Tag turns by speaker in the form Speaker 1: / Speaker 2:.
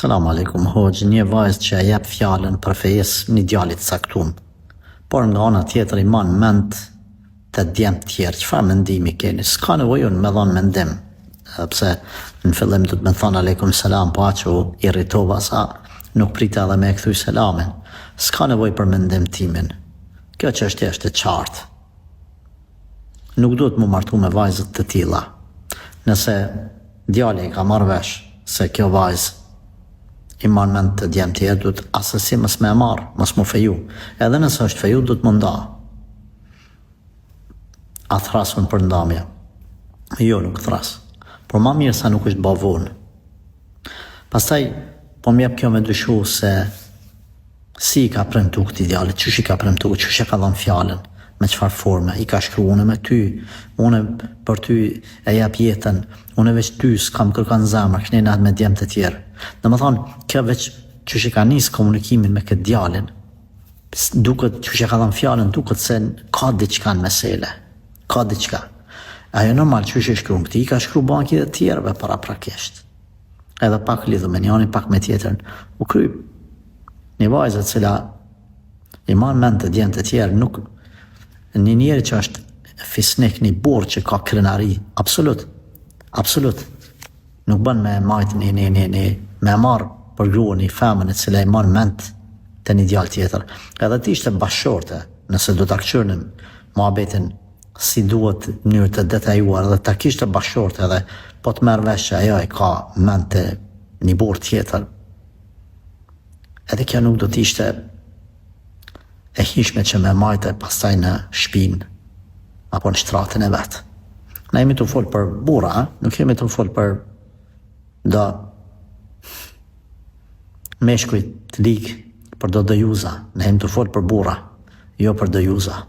Speaker 1: Selam aleikum, hoxh, një vajzë që e jep fjalën për fejes një djalit caktuar, por nga ana tjetër i man mend të djemt tjerë. Çfarë mendimi keni? S'ka nevojë me dhënë mendim, pse në fillim do të më thonë aleikum selam, po aq u irritova sa nuk prita edhe me e kthy selamin. S'ka nevojë për mendim timin. Kjo çështje është e qartë. Nuk duhet mu martu me vajzët të tilla. Nëse djali ka marrë vesh se kjo vajzë i man mend të djemt tjerë, duhet asësi mës me marë, mës mu feju. Edhe nëse është feju, duhet më nda. A thrasën për ndamje? Jo, nuk thras. Por ma mirë sa nuk është bavonë. Pastaj, po mjep kjo me dyshu se si i ka premtu këti djalit, qysh i ka premtu, qysh e ka dhënë fjalën, me qfar forme, i ka shkru, une me ty, une për ty e jap jetën, une veç ty s'kam kërkan zemër, këne natë me djemë të tjerë. Dhe më thonë, kjo veç qysh i ka njësë komunikimin me këtë djalin, duket qysh e ka dhënë fjalën, duket se ka diçka në mesele, ka diçka. Ajo normal qysh e shkru në këti, i ka shkru banki dhe tjerëve para prakesht. Edhe pak lidhë me njani, pak me tjetërn, u kryp. Një vajzë cila i man mend të djemë të tjerë, nuk një njeri që është fisnik, një burë që ka krenari, absolut, nuk bën me majtë me marë për gruën një femën e cila i man mend të një djallë tjetër. Edhe ti ishte bashkëshorte, nëse do të këqyrnim muhabetin si duhet njërë të detajuar, edhe ta kishte bashkëshorte edhe po të merë vesh që ajo e ka mend të një burë tjetër. Edhe kjo nuk do t'ishte e hishme që me majte pastaj në shpinë apo në shtratën e vetë. Ne jemi të folë për bura, nuk jemi të folë për do meshkuj të ligë, për do dëjuza. Ne jemi të folë për bura, jo për dëjuza.